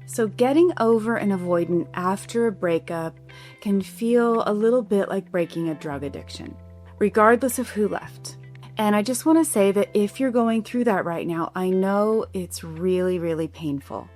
So getting over an avoidant after a breakup can feel a little bit like breaking a drug addiction, regardless of who left. And I just want to say that if you're going through that right now, I know it's really, really painful.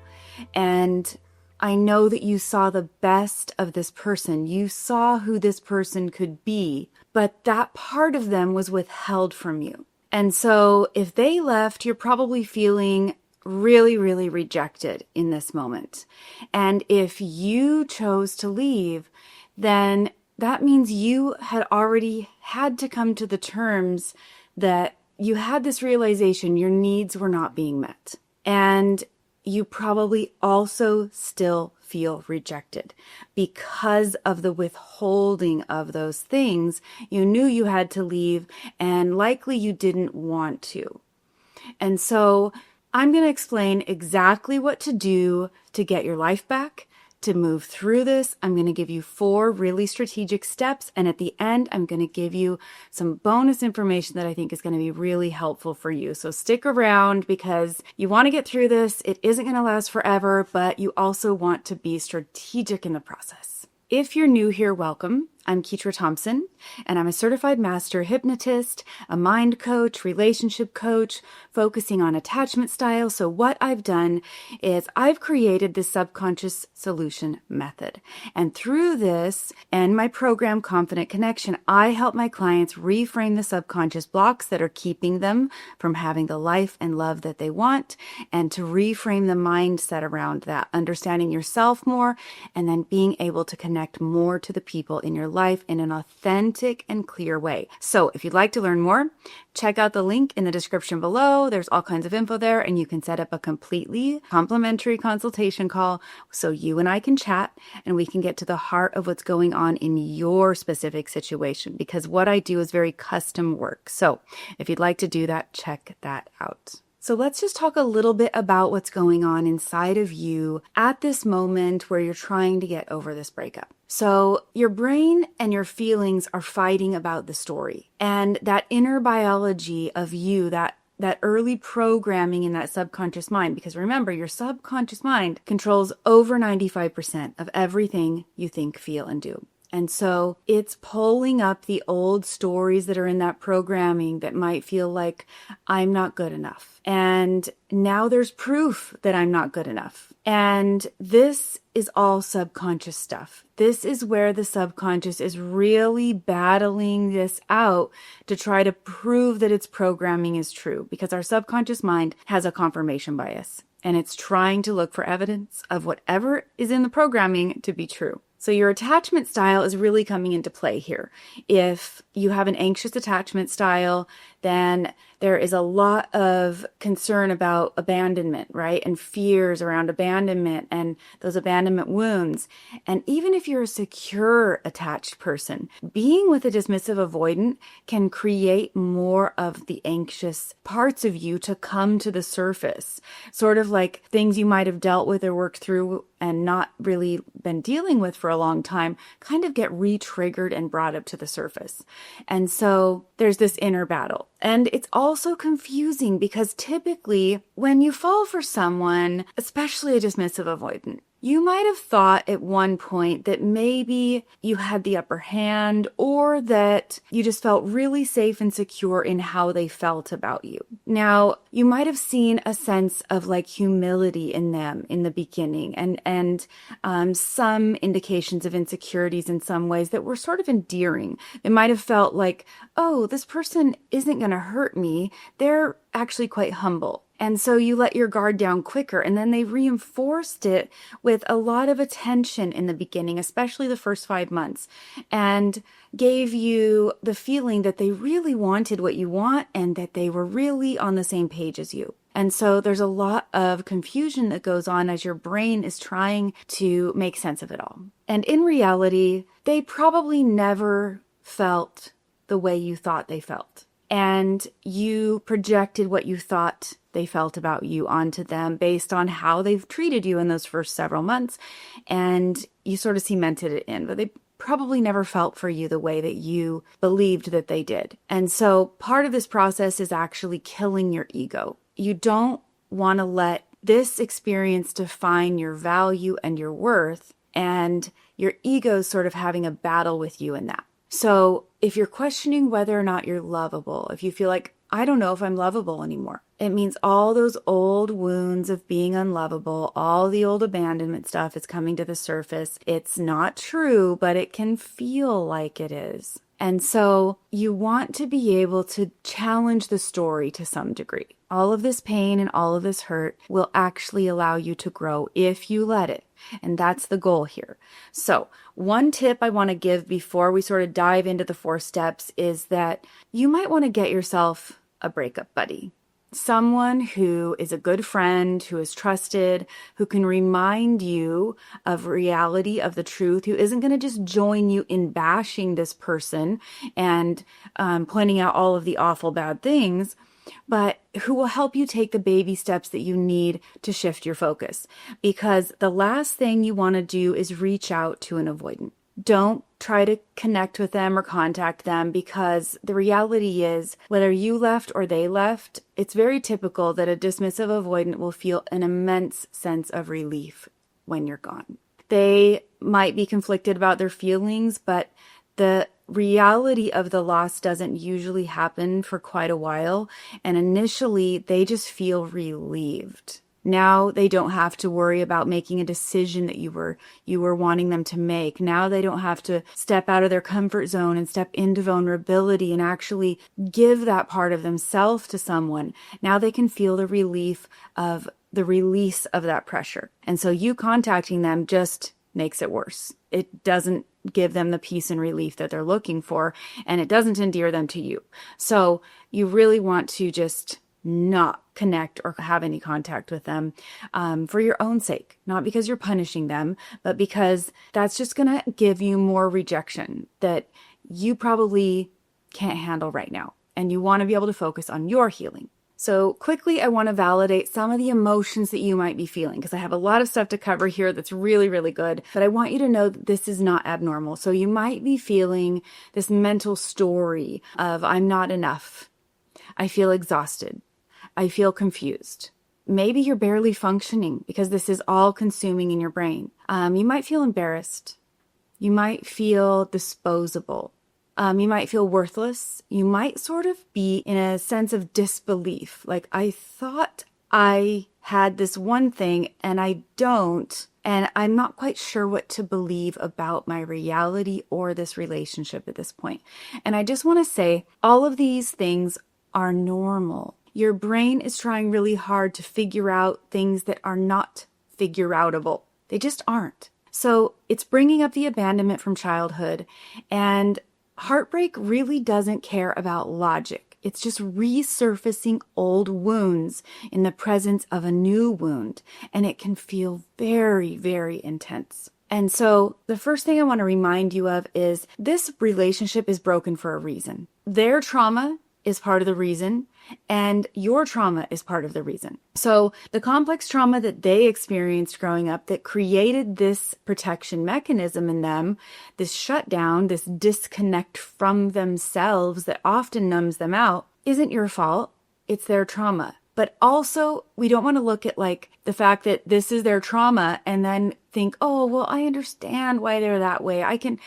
And I know that you saw the best of this person. You saw who this person could be, but that part of them was withheld from you. And so if they left, you're probably feeling really, really rejected in this moment. And if you chose to leave, then that means you had already had to come to the terms that you had this realization your needs were not being met. And you probably also still feel rejected because of the withholding of those things. You knew you had to leave and likely you didn't want to. And so I'm going to explain exactly what to do to get your life back, to move through this. I'm going to give you 4 really strategic steps. And at the end, I'm going to give you some bonus information that I think is going to be really helpful for you. So stick around because you want to get through this. It isn't going to last forever, but you also want to be strategic in the process. If you're new here, welcome. I'm Ketra Thompson, and I'm a Certified Master Hypnotist, a mind coach, relationship coach, focusing on attachment style. So what I've done is I've created this subconscious solution method. And through this and my program, Confident Connection, I help my clients reframe the subconscious blocks that are keeping them from having the life and love that they want, and to reframe the mindset around that, understanding yourself more, and then being able to connect more to the people in your life in an authentic and clear way. So if you'd like to learn more, check out the link in the description below. There's all kinds of info there, and you can set up a completely complimentary consultation call so you and I can chat and we can get to the heart of what's going on in your specific situation, because what I do is very custom work. So if you'd like to do that, check that out. So let's just talk a little bit about what's going on inside of you at this moment where you're trying to get over this breakup. So your brain and your feelings are fighting about the story, and that inner biology of you, that early programming in that subconscious mind, because remember, your subconscious mind controls over 95% of everything you think, feel, and do. And so it's pulling up the old stories that are in that programming that might feel like I'm not good enough. And now there's proof that I'm not good enough. And this is all subconscious stuff. This is where the subconscious is really battling this out to try to prove that its programming is true, because our subconscious mind has a confirmation bias, and it's trying to look for evidence of whatever is in the programming to be true. So your attachment style is really coming into play here. If you have an anxious attachment style, then there is a lot of concern about abandonment, right? And fears around abandonment and those abandonment wounds. And even if you're a secure attached person, being with a dismissive avoidant can create more of the anxious parts of you to come to the surface. Sort of like things you might have dealt with or worked through and not really been dealing with for a long time kind of get re-triggered and brought up to the surface. And so there's this inner battle. And it's also confusing because typically when you fall for someone, especially a dismissive avoidant, you might have thought at one point that maybe you had the upper hand, or that you just felt really safe and secure in how they felt about you. Now, you might have seen a sense of like humility in them in the beginning, and some indications of insecurities in some ways that were sort of endearing. It might have felt like, oh, this person isn't going to hurt me. They're actually quite humble. And so you let your guard down quicker, and then they reinforced it with a lot of attention in the beginning, especially the first 5 months, and gave you the feeling that they really wanted what you want and that they were really on the same page as you. And so there's a lot of confusion that goes on as your brain is trying to make sense of it all. And in reality, they probably never felt the way you thought they felt. And you projected what you thought they felt about you onto them based on how they've treated you in those first several months. And you sort of cemented it in, but they probably never felt for you the way that you believed that they did. And so part of this process is actually killing your ego. You don't want to let this experience define your value and your worth, and your ego's sort of having a battle with you in that. So if you're questioning whether or not you're lovable, if you feel like, I don't know if I'm lovable anymore, it means all those old wounds of being unlovable, all the old abandonment stuff is coming to the surface. It's not true, but it can feel like it is. And so you want to be able to challenge the story to some degree. All of this pain and all of this hurt will actually allow you to grow if you let it. And that's the goal here. So one tip I want to give before we sort of dive into the 4 steps is that you might want to get yourself a breakup buddy. Someone who is a good friend, who is trusted, who can remind you of reality, of the truth, who isn't going to just join you in bashing this person and pointing out all of the awful bad things, but who will help you take the baby steps that you need to shift your focus. Because the last thing you want to do is reach out to an avoidant. Don't try to connect with them or contact them, because the reality is, whether you left or they left, it's very typical that a dismissive avoidant will feel an immense sense of relief when you're gone. They might be conflicted about their feelings, but the reality of the loss doesn't usually happen for quite a while, and initially they just feel relieved. Now they don't have to worry about making a decision that you were wanting them to make. Now they don't have to step out of their comfort zone and step into vulnerability and actually give that part of themselves to someone. Now they can feel the relief of the release of that pressure. And so you contacting them just makes it worse. It doesn't give them the peace and relief that they're looking for, and it doesn't endear them to you. So you really want to just not connect or have any contact with them for your own sake, not because you're punishing them, but because that's just going to give you more rejection that you probably can't handle right now. And you want to be able to focus on your healing. So quickly, I want to validate some of the emotions that you might be feeling, because I have a lot of stuff to cover here that's really, really good. But I want you to know that this is not abnormal. So you might be feeling this mental story of, I'm not enough. I feel exhausted. I feel confused. Maybe you're barely functioning because this is all consuming in your brain. You might feel embarrassed. You might feel disposable. You might feel worthless. You might sort of be in a sense of disbelief. Like, I thought I had this one thing and I don't, and I'm not quite sure what to believe about my reality or this relationship at this point. And I just want to say, all of these things are normal. Your brain is trying really hard to figure out things that are not figure-outable. They just aren't. So it's bringing up the abandonment from childhood, and heartbreak really doesn't care about logic. It's just resurfacing old wounds in the presence of a new wound, and it can feel very, very intense. And so the first thing I want to remind you of is this relationship is broken for a reason. Their trauma is part of the reason, and your trauma is part of the reason. So the complex trauma that they experienced growing up that created this protection mechanism in them, this shutdown, this disconnect from themselves that often numbs them out, isn't your fault. It's their trauma. But also, we don't want to look at like the fact that this is their trauma and then think, oh, well, I understand why they're that way. I can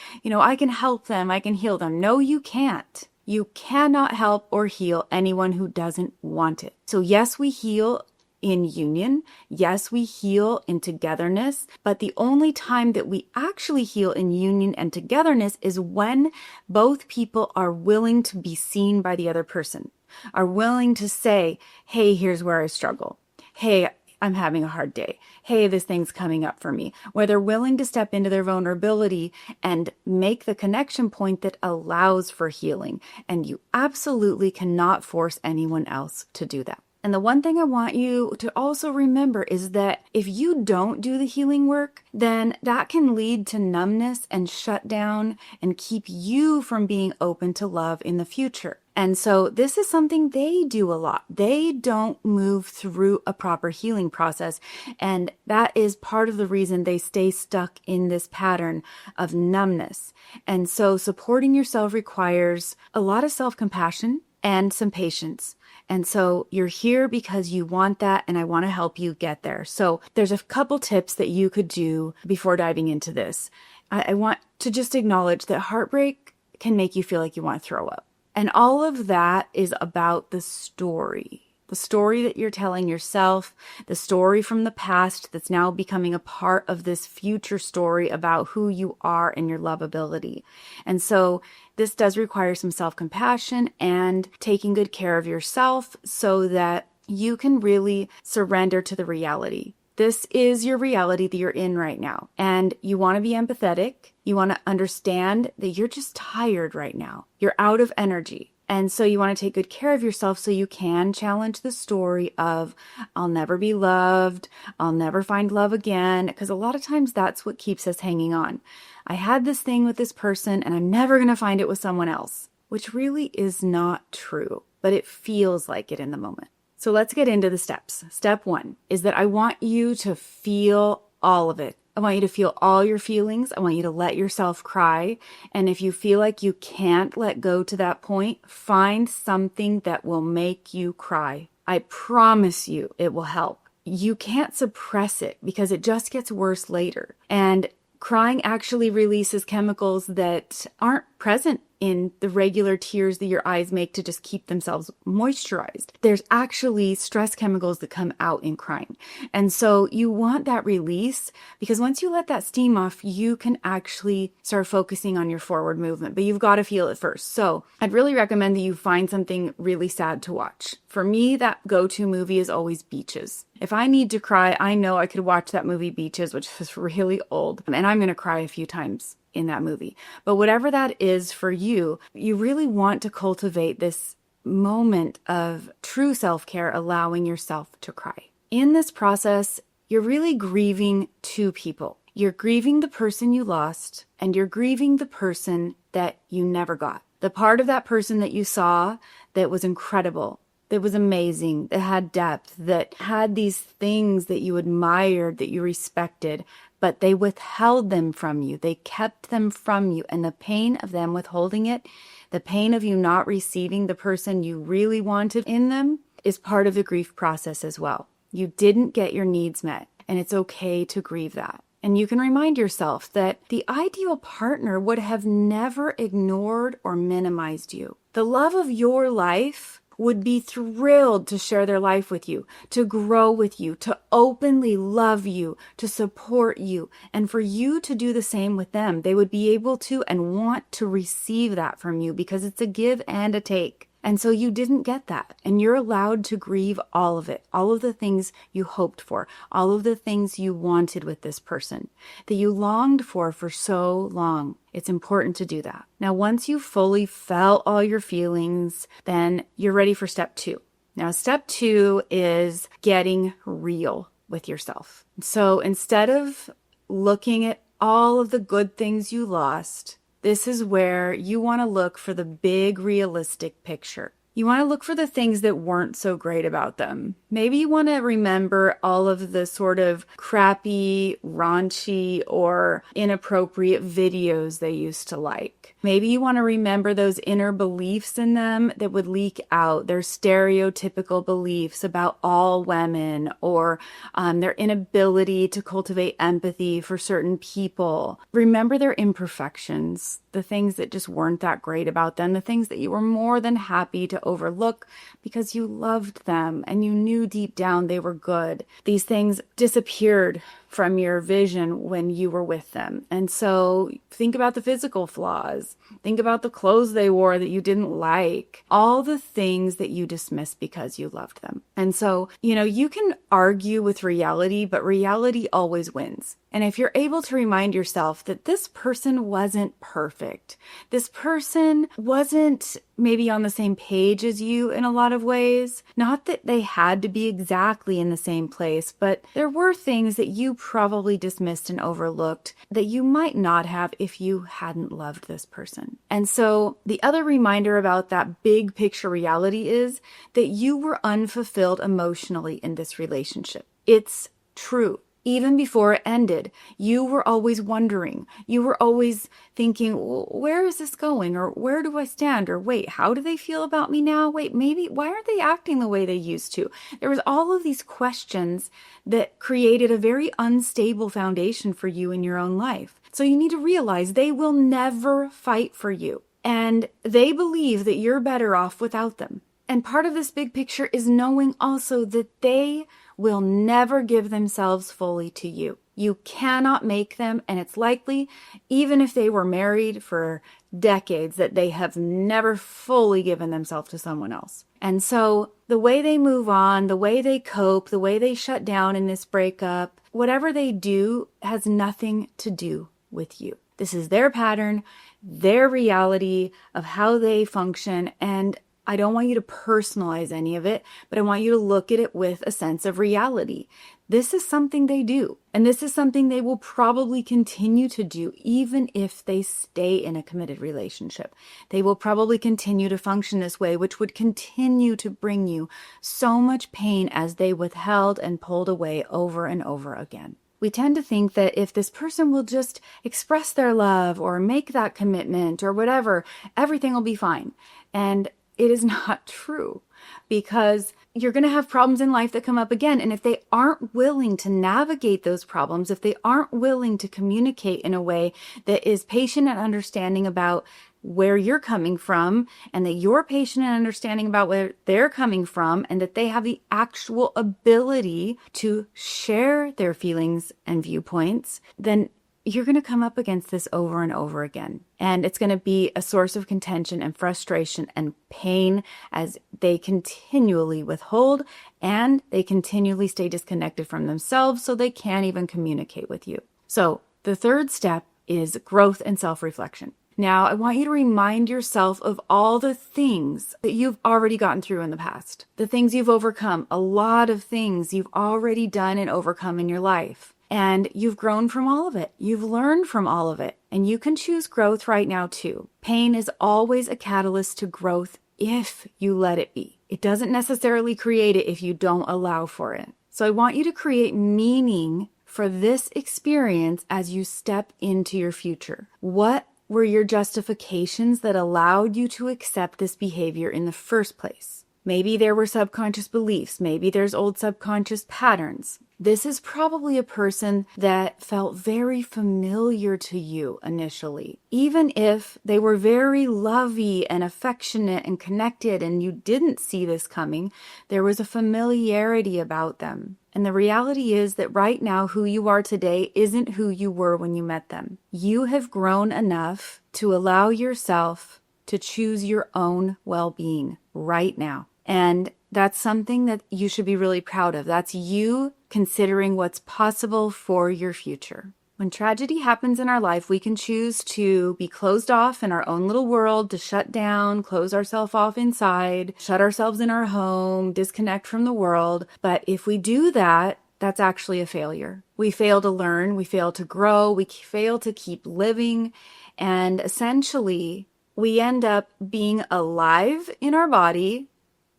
help them. I can heal them. No, you can't. You cannot help or heal anyone who doesn't want it. So yes, we heal in union. Yes, we heal in togetherness. But the only time that we actually heal in union and togetherness is when both people are willing to be seen by the other person, are willing to say, hey, here's where I struggle. Hey, I'm having a hard day. Hey, this thing's coming up for me. Where they're willing to step into their vulnerability and make the connection point that allows for healing. And you absolutely cannot force anyone else to do that. And the one thing I want you to also remember is that if you don't do the healing work, then that can lead to numbness and shutdown and keep you from being open to love in the future. And so this is something they do a lot. They don't move through a proper healing process. And that is part of the reason they stay stuck in this pattern of numbness. And so supporting yourself requires a lot of self-compassion and some patience. And so you're here because you want that, and I want to help you get there. So there's a couple tips that you could do before diving into this. I want to just acknowledge that heartbreak can make you feel like you want to throw up. And all of that is about the story that you're telling yourself, the story from the past that's now becoming a part of this future story about who you are and your lovability. And so this does require some self-compassion and taking good care of yourself so that you can really surrender to the reality. This is your reality that you're in right now. And you want to be empathetic. You want to understand that you're just tired right now. You're out of energy. And so you want to take good care of yourself so you can challenge the story of, I'll never be loved, I'll never find love again, because a lot of times that's what keeps us hanging on. I had this thing with this person and I'm never going to find it with someone else, which really is not true, but it feels like it in the moment. So let's get into the steps. Step 1 is that I want you to feel all of it. I want you to feel all your feelings. I want you to let yourself cry. And if you feel like you can't let go to that point, find something that will make you cry. I promise you it will help. You can't suppress it because it just gets worse later. And crying actually releases chemicals that aren't present in the regular tears that your eyes make to just keep themselves moisturized. There's actually stress chemicals that come out in crying. And so you want that release because once you let that steam off, you can actually start focusing on your forward movement, but you've got to feel it first. So I'd really recommend that you find something really sad to watch. For me, that go-to movie is always Beaches. If I need to cry, I know I could watch that movie Beaches, which is really old, and I'm going to cry a few times in that movie. But whatever that is for you, you really want to cultivate this moment of true self-care, allowing yourself to cry. In this process, you're really grieving two people. You're grieving the person you lost, and you're grieving the person that you never got. The part of that person that you saw that was incredible, that was amazing, that had depth, that had these things that you admired, that you respected, but they withheld them from you. They kept them from you. And the pain of them withholding it, the pain of you not receiving the person you really wanted in them, is part of the grief process as well. You didn't get your needs met, and it's okay to grieve that. And you can remind yourself that the ideal partner would have never ignored or minimized you. The love of your life would be thrilled to share their life with you, to grow with you, to openly love you, to support you, and for you to do the same with them. They would be able to and want to receive that from you because it's a give and a take. And so you didn't get that, and you're allowed to grieve all of it, all of the things you hoped for, all of the things you wanted with this person that you longed for so long. It's important to do that. Now, once you fully felt all your feelings, then you're ready for step 2. Now, step 2 is getting real with yourself. So instead of looking at all of the good things you lost, this is where you want to look for the big realistic picture. You want to look for the things that weren't so great about them. Maybe you want to remember all of the sort of crappy, raunchy, or inappropriate videos they used to like. Maybe you want to remember those inner beliefs in them that would leak out, their stereotypical beliefs about all women, or their inability to cultivate empathy for certain people. Remember their imperfections, the things that just weren't that great about them, the things that you were more than happy to overlook because you loved them and you knew deep down they were good. These things disappeared from your vision when you were with them. And so think about the physical flaws. Think about the clothes they wore that you didn't like. All the things that you dismissed because you loved them. And so, you can argue with reality, but reality always wins. And if you're able to remind yourself that this person wasn't perfect, this person wasn't maybe on the same page as you in a lot of ways, not that they had to be exactly in the same place, but there were things that you probably dismissed and overlooked that you might not have if you hadn't loved this person. And so the other reminder about that big picture reality is that you were unfulfilled emotionally in this relationship. It's true. Even before it ended, you were always wondering. You were always thinking, well, where is this going? Or where do I stand? Or wait, how do they feel about me now? Wait, maybe, why aren't they acting the way they used to? There was all of these questions that created a very unstable foundation for you in your own life. So you need to realize they will never fight for you. And they believe that you're better off without them. And part of this big picture is knowing also that they will never give themselves fully to you. You cannot make them, and it's likely, even if they were married for decades, that they have never fully given themselves to someone else. And so the way they move on, the way they cope, the way they shut down in this breakup, whatever they do has nothing to do with you. This is their pattern, their reality of how they function, and I don't want you to personalize any of it, but I want you to look at it with a sense of reality. This is something they do, and this is something they will probably continue to do even if they stay in a committed relationship. They will probably continue to function this way, which would continue to bring you so much pain as they withheld and pulled away over and over again. We tend to think that if this person will just express their love or make that commitment or whatever, everything will be fine. And it is not true, because you're going to have problems in life that come up again. And if they aren't willing to navigate those problems, if they aren't willing to communicate in a way that is patient and understanding about where you're coming from, and that you're patient and understanding about where they're coming from, and that they have the actual ability to share their feelings and viewpoints, then you're going to come up against this over and over again. And it's going to be a source of contention and frustration and pain as they continually withhold and they continually stay disconnected from themselves, so they can't even communicate with you. So the third step is growth and self-reflection. Now, I want you to remind yourself of all the things that you've already gotten through in the past, the things you've overcome, a lot of things you've already done and overcome in your life. And you've grown from all of it. You've learned from all of it. And you can choose growth right now too. Pain is always a catalyst to growth if you let it be. It doesn't necessarily create it if you don't allow for it. So I want you to create meaning for this experience as you step into your future. What were your justifications that allowed you to accept this behavior in the first place? Maybe there were subconscious beliefs. Maybe there's old subconscious patterns. This is probably a person that felt very familiar to you initially. Even if they were very lovey and affectionate and connected and you didn't see this coming, there was a familiarity about them. And the reality is that right now, who you are today isn't who you were when you met them. You have grown enough to allow yourself to choose your own well-being right now. And that's something that you should be really proud of. That's you considering what's possible for your future. When tragedy happens in our life, we can choose to be closed off in our own little world, to shut down, close ourselves off inside, shut ourselves in our home, disconnect from the world. But if we do that, that's actually a failure. We fail to learn, we fail to grow, we fail to keep living, and essentially we end up being alive in our body,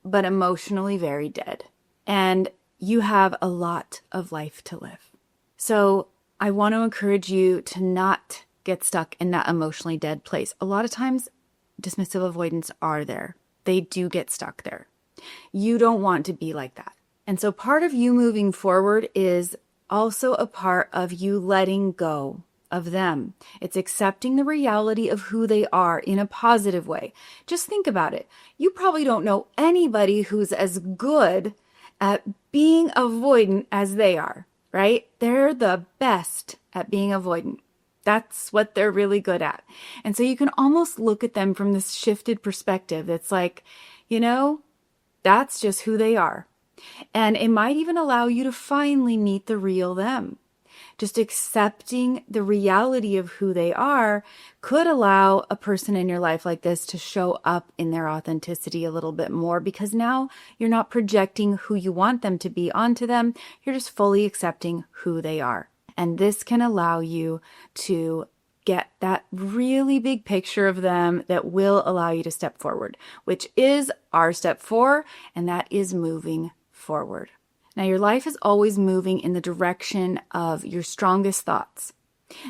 but emotionally very dead. And you have a lot of life to live. So I want to encourage you to not get stuck in that emotionally dead place. A lot of times, dismissive avoidants are there. They do get stuck there. You don't want to be like that. And so part of you moving forward is also a part of you letting go of them. It's accepting the reality of who they are in a positive way. Just think about it. You probably don't know anybody who's as good at being avoidant as they are, right? They're the best at being avoidant. That's what they're really good at. And so you can almost look at them from this shifted perspective. It's like, that's just who they are. And it might even allow you to finally meet the real them. Just accepting the reality of who they are could allow a person in your life like this to show up in their authenticity a little bit more, because now you're not projecting who you want them to be onto them. You're just fully accepting who they are. And this can allow you to get that really big picture of them that will allow you to step forward, which is our step 4, and that is moving forward. Now, your life is always moving in the direction of your strongest thoughts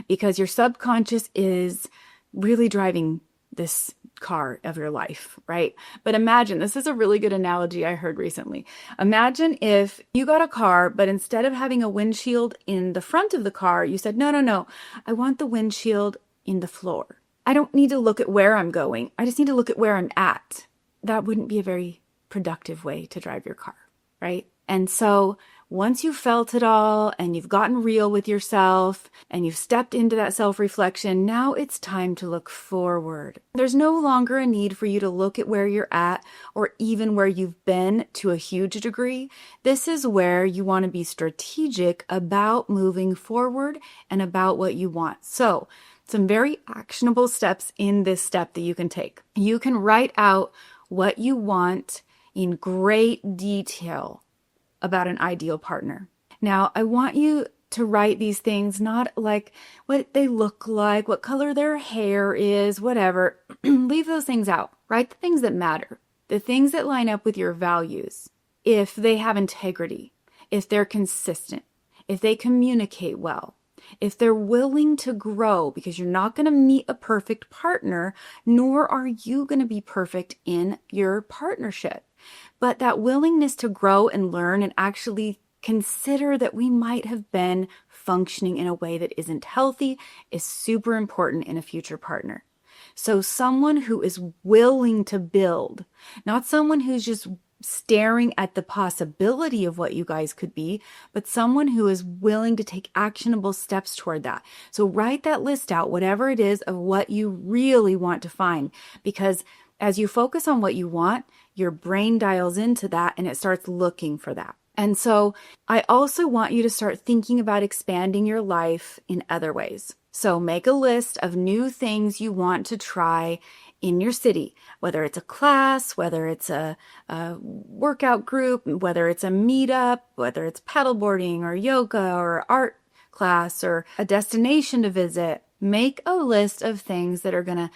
because your subconscious is really driving this car of your life, right? But imagine, this is a really good analogy I heard recently. Imagine if you got a car, but instead of having a windshield in the front of the car, you said, no, I want the windshield in the floor. I don't need to look at where I'm going. I just need to look at where I'm at. That wouldn't be a very productive way to drive your car, right? And so once you've felt it all and you've gotten real with yourself and you've stepped into that self-reflection, now it's time to look forward. There's no longer a need for you to look at where you're at or even where you've been to a huge degree. This is where you want to be strategic about moving forward and about what you want. So, some very actionable steps in this step that you can take. You can write out what you want in great detail about an ideal partner. Now, I want you to write these things not like what they look like, what color their hair is, whatever. Leave those things out. Write the things that matter, the things that line up with your values. If they have integrity, if they're consistent, if they communicate well, if they're willing to grow, because you're not going to meet a perfect partner, nor are you going to be perfect in your partnership. But that willingness to grow and learn and actually consider that we might have been functioning in a way that isn't healthy is super important in a future partner. So someone who is willing to build, not someone who's just staring at the possibility of what you guys could be, but someone who is willing to take actionable steps toward that. So write that list out, whatever it is, of what you really want to find, because as you focus on what you want, your brain dials into that and it starts looking for that. And so I also want you to start thinking about expanding your life in other ways. So make a list of new things you want to try in your city, whether it's a class, whether it's a workout group, whether it's a meetup, whether it's paddleboarding or yoga or art class or a destination to visit. Make a list of things that are going to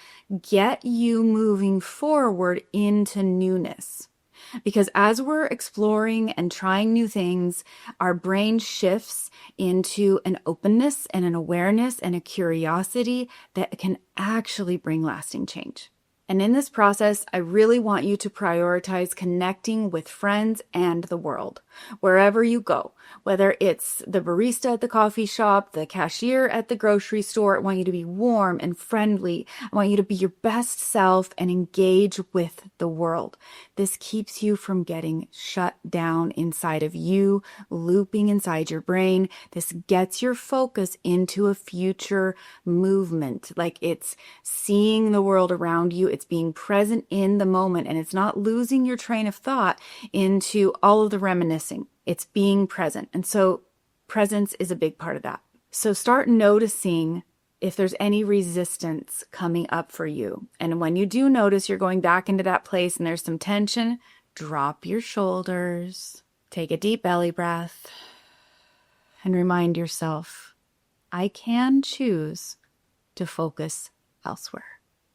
get you moving forward into newness. Because as we're exploring and trying new things, our brain shifts into an openness and an awareness and a curiosity that can actually bring lasting change. And in this process, I really want you to prioritize connecting with friends and the world, wherever you go, whether it's the barista at the coffee shop, the cashier at the grocery store. I want you to be warm and friendly. I want you to be your best self and engage with the world. This keeps you from getting shut down inside of you, looping inside your brain. This gets your focus into a future movement, like it's seeing the world around you. It's being present in the moment, and it's not losing your train of thought into all of the reminiscing. It's being present. And so presence is a big part of that. So start noticing if there's any resistance coming up for you. And when you do notice you're going back into that place and there's some tension, drop your shoulders, take a deep belly breath, and remind yourself, I can choose to focus elsewhere.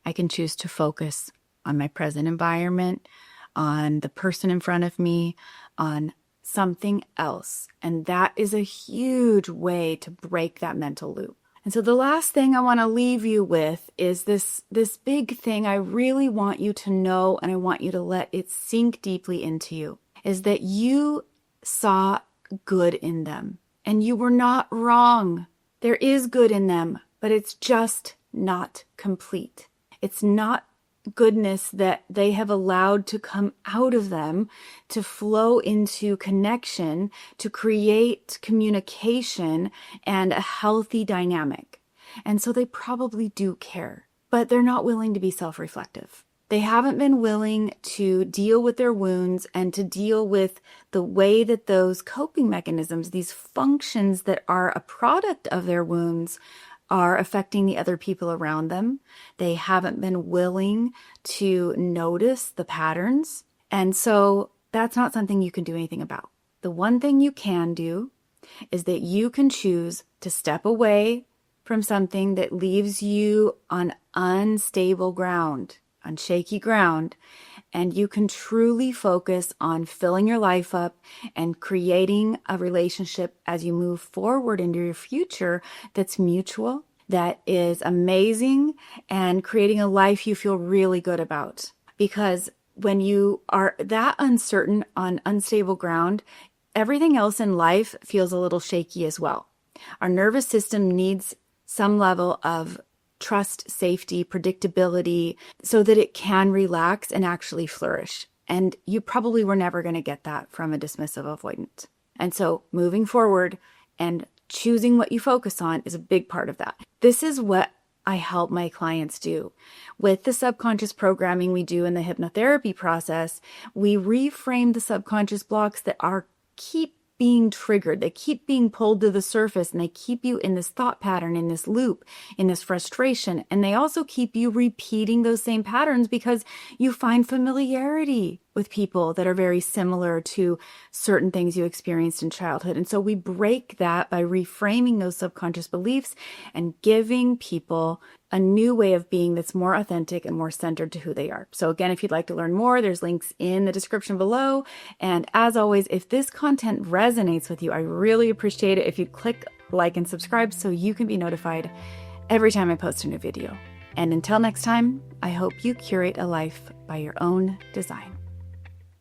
I can choose to focus on my present environment, on the person in front of me, on something else. And that is a huge way to break that mental loop. And so the last thing I want to leave you with is this big thing I really want you to know, and I want you to let it sink deeply into you, is that you saw good in them and you were not wrong. There is good in them, but it's just not complete. It's not goodness that they have allowed to come out of them, to flow into connection, to create communication and a healthy dynamic. And so they probably do care, but they're not willing to be self-reflective. They haven't been willing to deal with their wounds and to deal with the way that those coping mechanisms, these functions that are a product of their wounds, are affecting the other people around them. They haven't been willing to notice the patterns. And so that's not something you can do anything about. The one thing you can do is that you can choose to step away from something that leaves you on unstable ground, on shaky ground, and you can truly focus on filling your life up and creating a relationship as you move forward into your future that's mutual, that is amazing, and creating a life you feel really good about. Because when you are that uncertain on unstable ground, everything else in life feels a little shaky as well. Our nervous system needs some level of trust, safety, predictability, so that it can relax and actually flourish. And you probably were never going to get that from a dismissive avoidant. And so moving forward and choosing what you focus on is a big part of that. This is what I help my clients do. With the subconscious programming we do in the hypnotherapy process, we reframe the subconscious blocks that keep being triggered. They keep being pulled to the surface, and they keep you in this thought pattern, in this loop, in this frustration. And they also keep you repeating those same patterns because you find familiarity with people that are very similar to certain things you experienced in childhood. And so we break that by reframing those subconscious beliefs and giving people a new way of being that's more authentic and more centered to who they are. So again, if you'd like to learn more, there's links in the description below. And as always, if this content resonates with you, I really appreciate it if you click like and subscribe so you can be notified every time I post a new video. And until next time, I hope you curate a life by your own design.